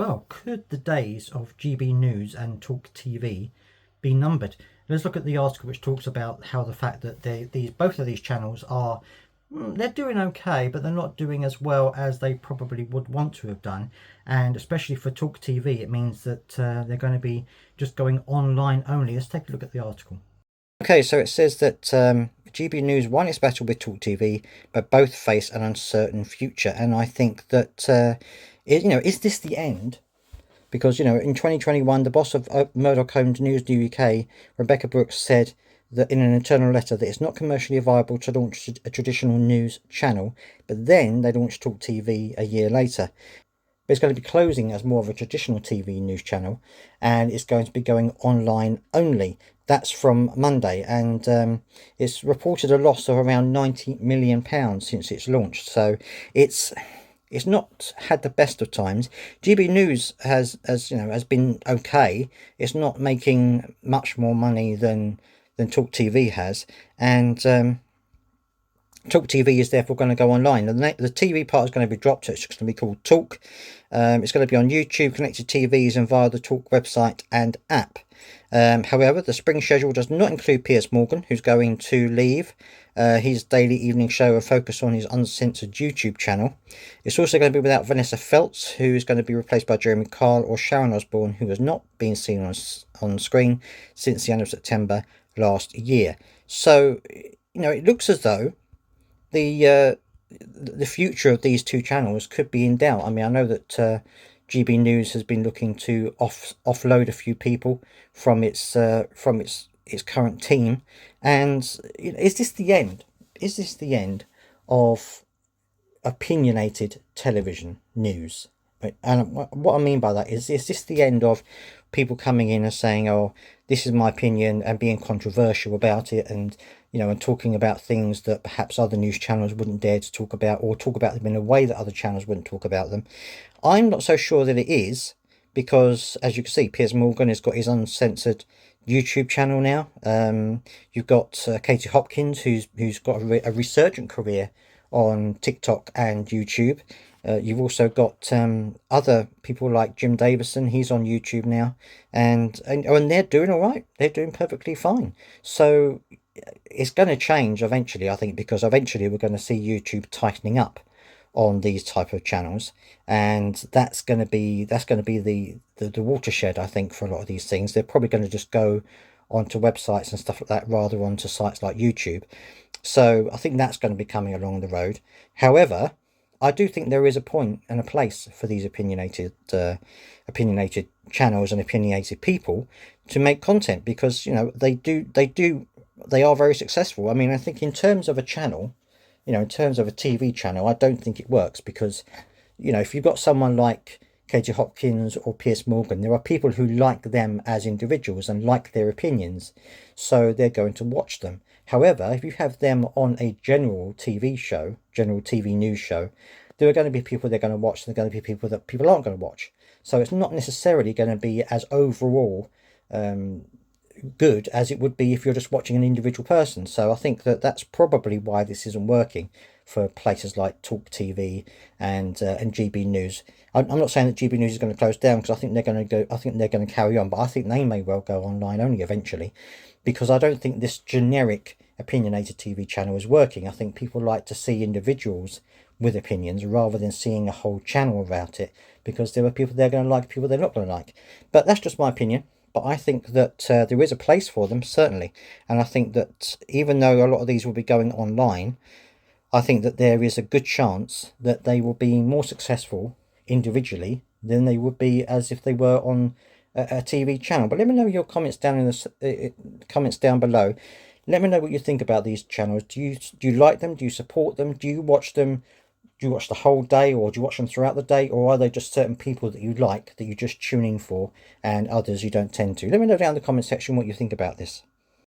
Well, could the days of GB News and Talk TV be numbered? Let's look at the article which talks about how the fact that both of these channels are they're doing okay, but they're not doing as well as they probably would want to have done. And especially for Talk TV, it means that they're going to be just going online only. Let's take a look at the article. Okay, so it says that GB News won its battle with Talk TV, but both face an uncertain future. And I think that is this the end? Because, in 2021, the boss of Murdoch-owned News UK, Rebecca Brooks, said that in an internal letter that it's not commercially viable to launch a traditional news channel, but then they launched Talk TV a year later. But it's going to be closing as more of a traditional TV news channel, and it's going to be going online only. That's from Monday, and it's reported a loss of around £90 million since it's launched. So it's not had the best of times. GB News has been okay. It's not making much more money than Talk TV has, and Talk TV is therefore going to go online. The TV part is going to be dropped. It's just going to be called Talk. It's going to be on YouTube, connected TVs, and via the Talk website and app. However, the spring schedule does not include Piers Morgan, who's going to leave his daily evening show and focus on his uncensored YouTube channel. It's also going to be without Vanessa Feltz, who is going to be replaced by Jeremy Kyle, or Sharon Osbourne, who has not been seen on screen since the end of September last year. So, it looks as though the future of these two channels could be in doubt. I mean, I know that GB News has been looking to offload a few people from its current team, and is this the end? Is this the end of opinionated television news? And what I mean by that is this the end of people coming in and saying, "Oh, this is my opinion," and being controversial about it, and and talking about things that perhaps other news channels wouldn't dare to talk about, or talk about them in a way that other channels wouldn't talk about them? I'm not so sure that it is, because as you can see, Piers Morgan has got his uncensored YouTube channel now. You've got Katie Hopkins, who's got a resurgent career on TikTok and YouTube. You've also got other people like Jim Davison. He's on YouTube now, and they're doing all right. They're doing perfectly fine. So it's going to change eventually, I think, because eventually we're going to see YouTube tightening up on these type of channels, and that's going to be the watershed, I think, for a lot of these things. They're probably going to just go onto websites and stuff like that rather onto sites like YouTube. So I think that's going to be coming along the road. However, I do think there is a point and a place for these opinionated channels and opinionated people to make content, because they are very successful. I mean, I think in terms of a channel, in terms of a TV channel, I don't think it works, because if you've got someone like Katie Hopkins or Piers Morgan, there are people who like them as individuals and like their opinions, so they're going to watch them. However, if you have them on a general TV news show, there are going to be people they're going to watch, and there are going to be people that people aren't going to watch. So it's not necessarily going to be as overall good as it would be if you're just watching an individual person. So I think that that's probably why this isn't working for places like Talk TV and GB News. I'm not saying that GB News is going to close down, because I think they're going to go. I think they're going to carry on, but I think they may well go online only eventually, because I don't think this generic opinionated TV channel is working. I think people like to see individuals with opinions rather than seeing a whole channel about it, because there are people they're going to like, people they're not going to like. But that's just my opinion. But I think that there is a place for them, certainly. And I think that even though a lot of these will be going online, I think that there is a good chance that they will be more successful individually than they would be as if they were on a TV channel. But let me know your comments down in the comments down below. Let me know what you think about these channels. Do you like them? Do you support them? Do you watch them? Do you watch the whole day, or do you watch them throughout the day? Or are they just certain people that you like, that you just tune in for, and others you don't tend to? Let me know down in the comment section what you think about this.